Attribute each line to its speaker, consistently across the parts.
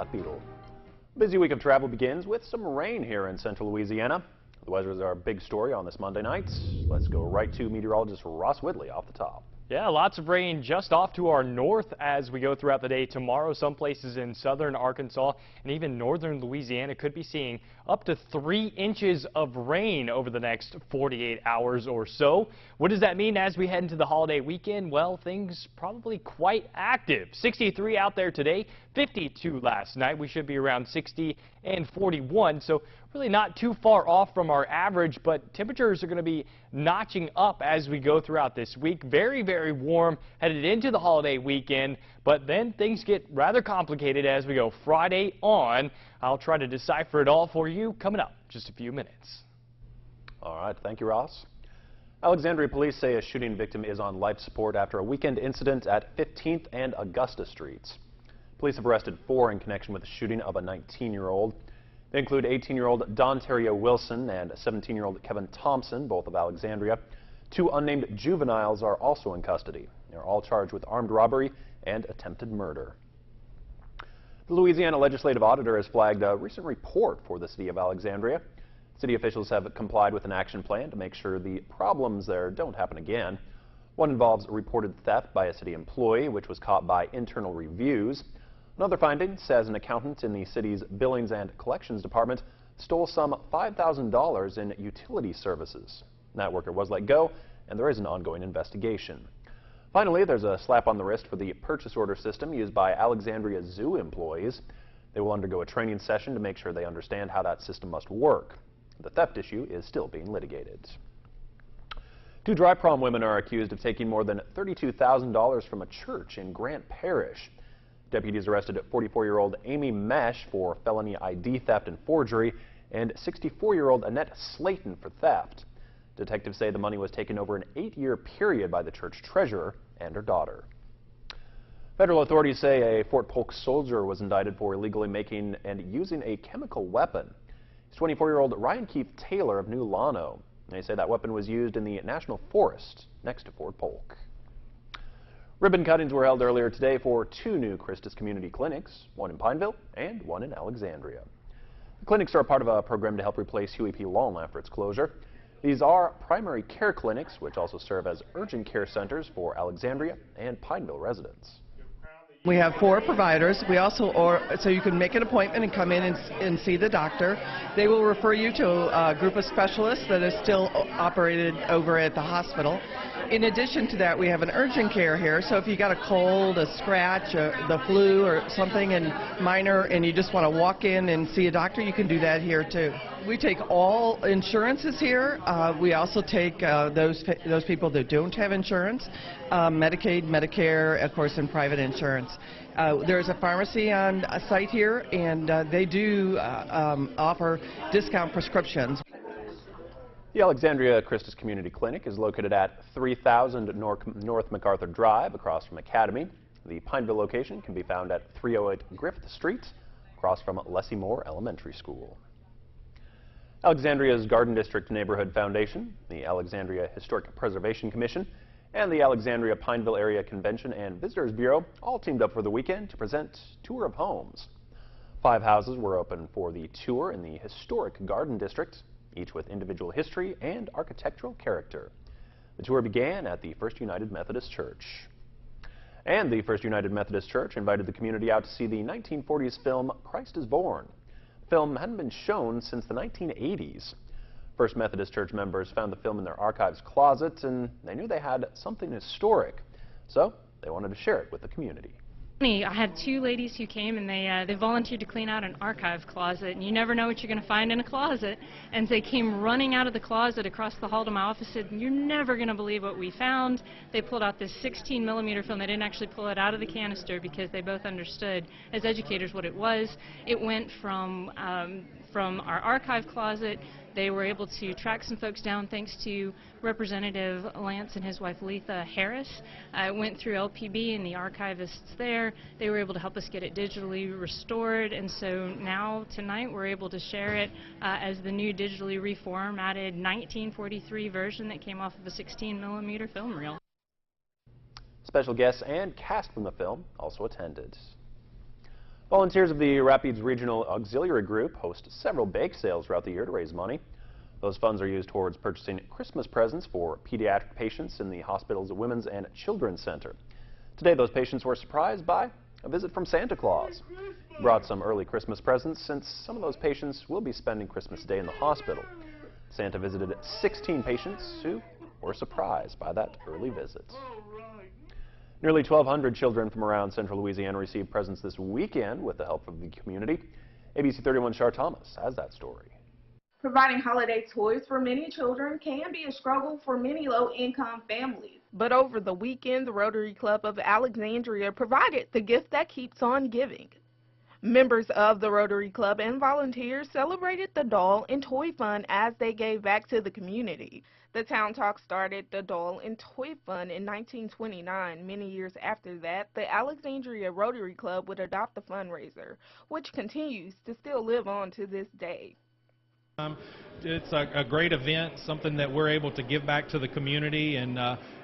Speaker 1: Scott Beadle. A busy week of travel begins with some rain here in central Louisiana. The weather is our big story on this Monday night. Let's go right to meteorologist Ross Whitley off the top.
Speaker 2: Yeah, lots of rain just off to our north as we go throughout the day tomorrow. Some places in southern Arkansas and even northern Louisiana could be seeing up to 3 inches of rain over the next 48 hours or so. What does that mean as we head into the holiday weekend? Well, things probably quite active. 63 out there today, 52 last night. We should be around 60 and 41, so really not too far off from our average, but temperatures are going to be notching up as we go throughout this week. Very, very warm headed into the holiday weekend, but then things get rather complicated as we go Friday on. I'll try to decipher it all for you coming up in just a few minutes.
Speaker 1: All right, thank you, Ross. Alexandria police say a shooting victim is on life support after a weekend incident at 15th and Augusta Streets. Police have arrested 4 in connection with the shooting of a 19-year-old. They include 18-year-old Dontario Wilson and 17-year-old Kevin Thompson, both of Alexandria. 2 unnamed juveniles are also in custody. They're all charged with armed robbery and attempted murder. The Louisiana Legislative Auditor has flagged a recent report for the city of Alexandria. City officials have complied with an action plan to make sure the problems there don't happen again. One involves reported theft by a city employee, which was caught by internal reviews. Another finding says an accountant in the city's Billings and Collections Department stole some $5,000 in utility services. That worker was let go, and there is an ongoing investigation. Finally, there's a slap on the wrist for the purchase order system used by Alexandria Zoo employees. They will undergo a training session to make sure they understand how that system must work. The theft issue is still being litigated. 2 dry prom women are accused of taking more than $32,000 from a church in Grant Parish. Deputies arrested 44-year-old Amy Mesh for felony ID theft and forgery and 64-year-old Annette Slayton for theft. Detectives say the money was taken over an 8-year period by the church treasurer and her daughter. Federal authorities say a Fort Polk soldier was indicted for illegally making and using a chemical weapon. It's 24-year-old Ryan Keith Taylor of New Lano. They say that weapon was used in the National Forest next to Fort Polk. Ribbon cuttings were held earlier today for 2 new Christus community clinics, one in Pineville and one in Alexandria. The clinics are part of a program to help replace Huey P. Lawn after its closure. These are primary care clinics, which also serve as urgent care centers for Alexandria and Pineville residents.
Speaker 3: We have 4 providers. We also, so you can make an appointment and come in and see the doctor. They will refer you to a group of specialists that is still operated over at the hospital. In addition to that, we have an urgent care here, so if you got a cold, a scratch, the flu or something and minor and you just want to walk in and see a doctor, you can do that here too. We take all insurances here. We also take those people that don't have insurance, Medicaid, Medicare, of course, and private insurance. There's a pharmacy on site here, and they do offer discount prescriptions.
Speaker 1: The Alexandria Christus Community Clinic is located at 3000 North MacArthur Drive across from Academy. The Pineville location can be found at 308 Griffith Street across from Leslie Moore Elementary School. Alexandria's Garden District Neighborhood Foundation, the Alexandria Historic Preservation Commission, and the Alexandria Pineville Area Convention and Visitors Bureau all teamed up for the weekend to present Tour of Homes. 5 houses were open for the tour in the historic Garden District, each with individual history and architectural character. The tour began at the First United Methodist Church. And the First United Methodist Church invited the community out to see the 1940s film Christ is Born. The film hadn't been shown since the 1980s. First Methodist Church members found the film in their archives closet, and they knew they had something historic, so they wanted to share it with the community.
Speaker 4: I had 2 ladies who came and they volunteered to clean out an archive closet, and you never know what you're going to find in a closet. And they came running out of the closet across the hall to my office and said, "You're never going to believe what we found." They pulled out this 16mm film. They didn't actually pull it out of the canister because they both understood as educators what it was. It went from our archive closet. They were able to track some folks down thanks to Representative Lance and his wife Letha Harris. It went through LPB and the archivists there. They were able to help us get it digitally restored, and so now tonight we're able to share it as the new digitally reformatted 1943 version that came off of a 16mm film reel.
Speaker 1: Special guests and cast from the film also attended. Volunteers of the Rapids Regional Auxiliary Group host several bake sales throughout the year to raise money. Those funds are used towards purchasing Christmas presents for pediatric patients in the hospital's Women's and Children's Center. Today, those patients were surprised by a visit from Santa Claus. He brought some early Christmas presents since some of those patients will be spending Christmas Day in the hospital. Santa visited 16 patients who were surprised by that early visit. Nearly 1,200 children from around central Louisiana received presents this weekend with the help of the community. ABC31's Char Thomas has that story.
Speaker 5: Providing holiday toys for many children can be a struggle for many low-income families. But over the weekend, the Rotary Club of Alexandria provided the gift that keeps on giving. Members of the Rotary Club and volunteers celebrated the doll and toy fun as they gave back to the community. The Town Talk started the doll and toy fun in 1929. Many years after that, the Alexandria Rotary Club would adopt the fundraiser, which continues to still live on to this day.
Speaker 6: It's a great event, something that we're able to give back to the community and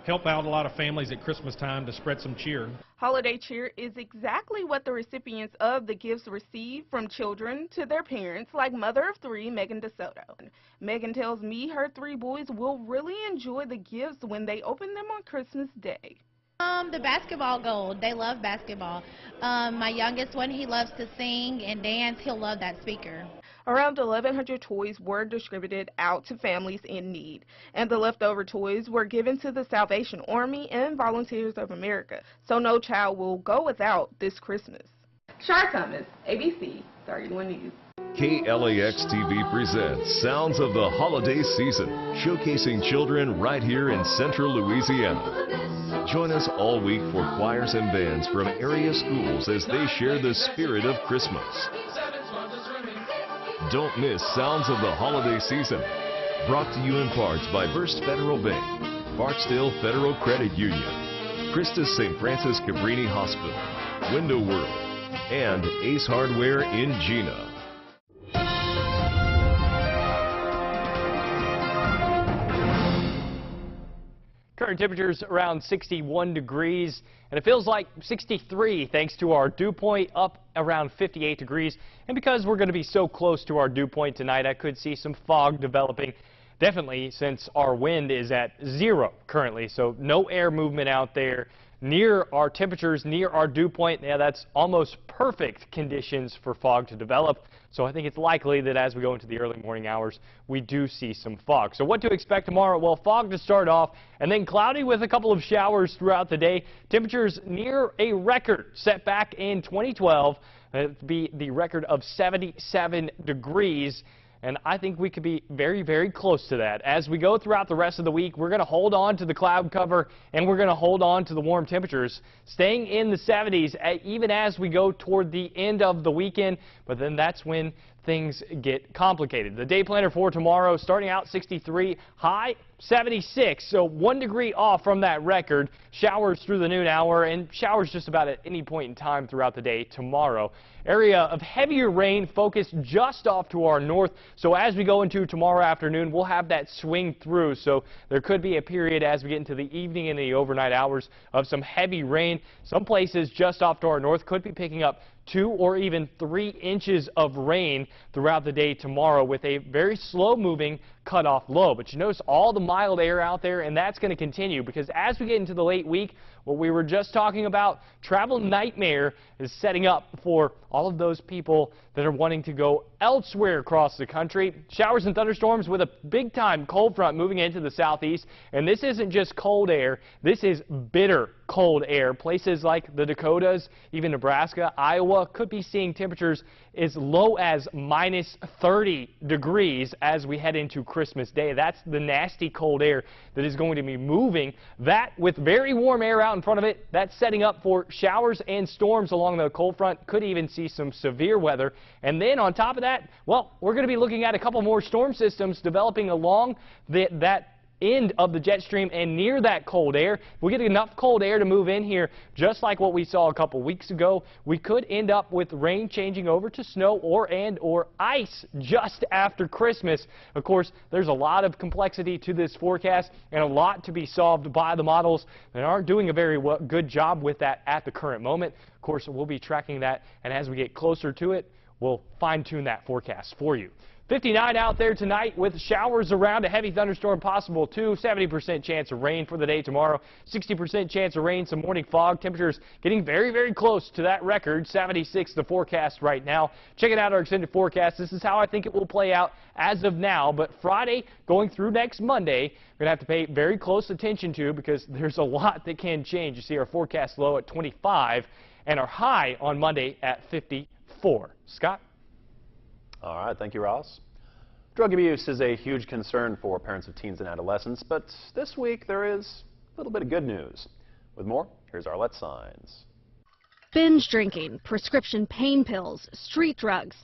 Speaker 6: help out a lot of families at Christmas time to spread some cheer.
Speaker 5: Holiday cheer is exactly what the recipients of the gifts receive from children to their parents, like mother of three, Megan DeSoto. Megan tells me her three boys will really enjoy the gifts when they open them on Christmas Day.
Speaker 7: The basketball goal. They love basketball. My youngest one, he loves to sing and dance. He'll love that speaker.
Speaker 5: Around 1,100 toys were distributed out to families in need, and the leftover toys were given to the Salvation Army and Volunteers of America, so no child will go without this Christmas. Char Thomas, ABC 31 News.
Speaker 8: KLAX TV presents Sounds of the Holiday Season, showcasing children right here in central Louisiana. Join us all week for choirs and bands from area schools as they share the spirit of Christmas. Don't miss Sounds of the Holiday Season. Brought to you in parts by First Federal Bank, Barksdale Federal Credit Union, Christus St. Francis Cabrini Hospital, Window World, and Ace Hardware in Gina.
Speaker 2: Current temperatures around 61 degrees, and it feels like 63 thanks to our dew point, up around 58 degrees. And because we're going to be so close to our dew point tonight, I could see some fog developing, definitely since our wind is at 0 currently, so no air movement out there. Near our temperatures, near our dew point, yeah, that's almost perfect conditions for fog to develop. So I think it's likely that as we go into the early morning hours, we do see some fog. So what to expect tomorrow? Well, fog to start off, and then cloudy with a couple of showers throughout the day. Temperatures near a record set back in 2012. It'd be the record of 77 degrees. And I think we could be very, very close to that. As we go throughout the rest of the week, we're going to hold on to the cloud cover and we're going to hold on to the warm temperatures, staying in the 70s even as we go toward the end of the weekend. But then that's when things get complicated. The day planner for tomorrow starting out 63, high 76, so 1 degree off from that record. Showers through the noon hour and showers just about at any point in time throughout the day tomorrow. Area of heavier rain focused just off to our north, so as we go into tomorrow afternoon, we'll have that swing through. So there could be a period as we get into the evening and the overnight hours of some heavy rain. Some places just off to our north could be picking up 2 or even 3 inches of rain throughout the day tomorrow with a very slow-moving cutoff low. But you notice all the mild air out there, and that's going to continue because as we get into the late week, what we were just talking about, travel nightmare is setting up for all of those people that are wanting to go elsewhere across the country. Showers and thunderstorms with a big-time cold front moving into the southeast. And this isn't just cold air. This is bitter cold air. Places like the Dakotas, even Nebraska, Iowa, could be seeing temperatures as low as minus 30 degrees as we head into Christmas Day. That's the nasty cold air that is going to be moving. That with very warm air out in front of it, that's setting up for showers and storms along the cold front. Could even see some severe weather. And then on top of that, well, we're going to be looking at a couple more storm systems developing along that end of the jet stream and near that cold air. If we get enough cold air to move in here, just like what we saw a couple weeks ago, we could end up with rain changing over to snow or ice just after Christmas. Of course, there's a lot of complexity to this forecast and a lot to be solved by the models that aren't doing a very good job with that at the current moment. Of course, we'll be tracking that, and as we get closer to it, we'll fine-tune that forecast for you. 59 out there tonight with showers around, a heavy thunderstorm possible too. 70% chance of rain for the day tomorrow. 60% chance of rain, some morning fog. Temperatures getting very, very close to that record. 76 the forecast right now. Checking out our extended forecast. This is how I think it will play out as of now. But Friday going through next Monday, we're going to have to pay very close attention to because there's a lot that can change. You see our forecast low at 25 and our high on Monday at 54. Scott?
Speaker 1: All right, thank you, Ross. Drug abuse is a huge concern for parents of teens and adolescents, but this week there is a little bit of good news. With more, here's our Let's Signs.
Speaker 9: Binge drinking, prescription pain pills, street drugs.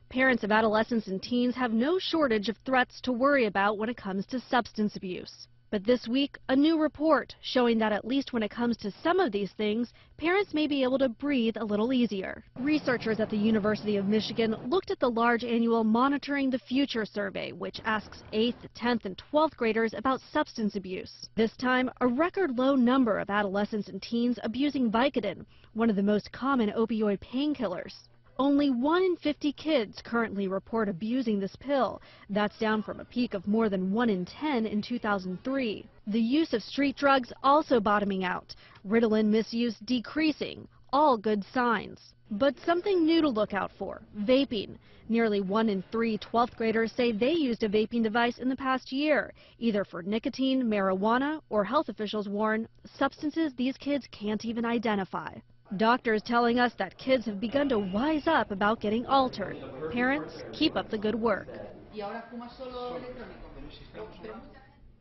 Speaker 9: Parents of adolescents and teens have no shortage of threats to worry about when it comes to substance abuse. But this week, a new report showing that at least when it comes to some of these things, parents may be able to breathe a little easier. Researchers at the University of Michigan looked at the large annual Monitoring the Future survey, which asks 8th, 10th, and 12th graders about substance abuse. This time, a record low number of adolescents and teens abusing Vicodin, one of the most common opioid painkillers. Only 1 in 50 kids currently report abusing this pill. That's down from a peak of more than 1 in 10 in 2003. The use of street drugs also bottoming out. Ritalin misuse decreasing. All good signs. But something new to look out for, vaping. Nearly 1 in 3 12th graders say they used a vaping device in the past year, either for nicotine, marijuana, or health officials warn substances these kids can't even identify. Doctors telling us that kids have begun to wise up about getting altered. Parents, keep up the good work.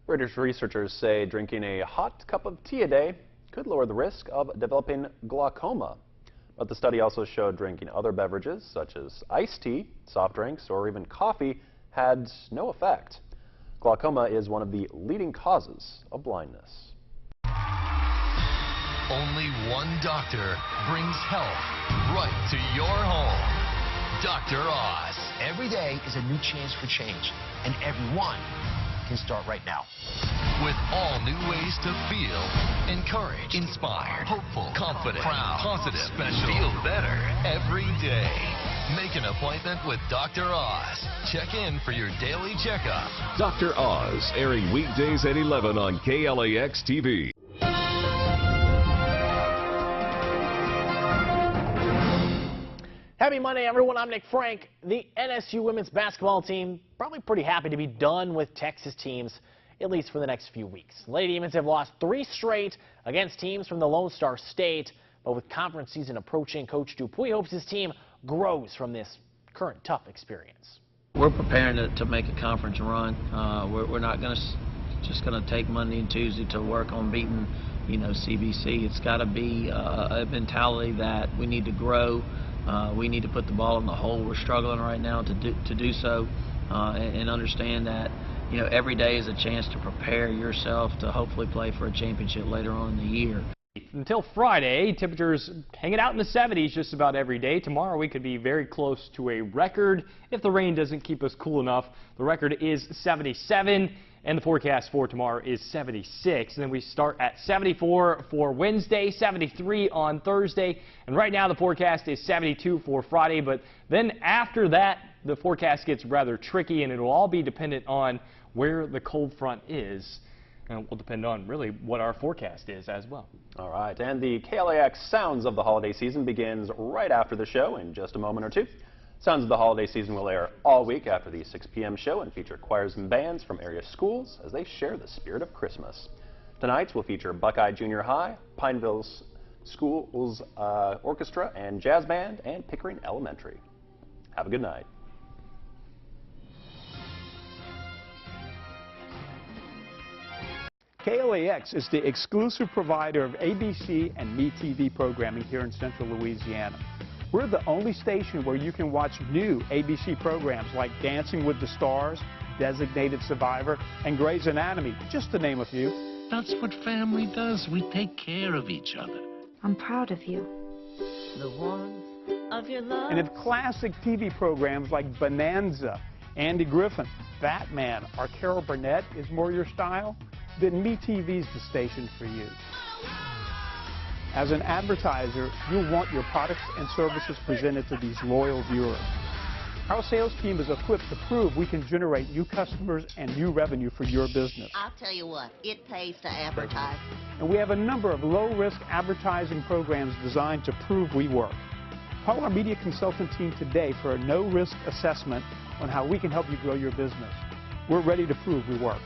Speaker 1: British researchers say drinking a hot cup of tea a day could lower the risk of developing glaucoma. But the study also showed drinking other beverages such as iced tea, soft drinks, or even coffee had no effect. Glaucoma is one of the leading causes of blindness.
Speaker 8: Only one doctor brings health right to your home. Dr. Oz.
Speaker 10: Every day is a new chance for change, and everyone can start right now.
Speaker 8: With all new ways to feel encouraged, inspired, hopeful, confident, proud, positive, special, feel better every day. Make an appointment with Dr. Oz. Check in for your daily checkup.
Speaker 11: Dr. Oz, airing weekdays at 11 on KLAX TV.
Speaker 12: Happy Monday, everyone. I'm Nick Frank. The NSU women's basketball team probably pretty happy to be done with Texas teams, at least for the next few weeks. Lady Demons have lost 3 straight against teams from the Lone Star State, but with conference season approaching, Coach Dupuy hopes his team grows from this current tough experience.
Speaker 13: We're preparing to make a conference run. We're not just going to take Monday and Tuesday to work on beating, CBC. It's got to be a mentality that we need to grow. We need to put the ball in the hole. We're struggling right now to do so, and understand that every day is a chance to prepare yourself to hopefully play for a championship later on in the year.
Speaker 2: Until Friday, temperatures hanging out in the 70s just about every day. Tomorrow we could be very close to a record if the rain doesn't keep us cool enough. The record is 77. And the forecast for tomorrow is 76. And then we start at 74 for Wednesday, 73 on Thursday. And right now the forecast is 72 for Friday. But then after that, the forecast gets rather tricky, and it'll all be dependent on where the cold front is. And it will depend on really what our forecast is as well.
Speaker 1: All right. And the KLAX Sounds of the Holiday Season begins right after the show in just a moment or two. Sounds of the Holiday Season will air all week after the 6 p.m. show and feature choirs and bands from area schools as they share the spirit of Christmas. Tonight's will feature Buckeye Junior High, Pineville's Schools Orchestra and Jazz Band, and Pickering Elementary. Have a good night.
Speaker 14: KLAX is the exclusive provider of ABC and MeTV programming here in Central Louisiana. We're the only station where you can watch new ABC programs like Dancing with the Stars Designated Survivor, and Grey's Anatomy, just to name a few.
Speaker 15: That's what family does. We take care of each other.
Speaker 16: I'm proud of you. The warmth of your love.
Speaker 14: And if classic TV programs like Bonanza, Andy Griffin, Batman, or Carol Burnett is more your style, then MeTV's the station for you. As an advertiser, you'll want your products and services presented to these loyal viewers. Our sales team is equipped to prove we can generate new customers and new revenue for your business.
Speaker 17: I'll tell you what, it pays to advertise.
Speaker 14: And we have a number of low-risk advertising programs designed to prove we work. Call our media consultant team today for a no-risk assessment on how we can help you grow your business. We're ready to prove we work.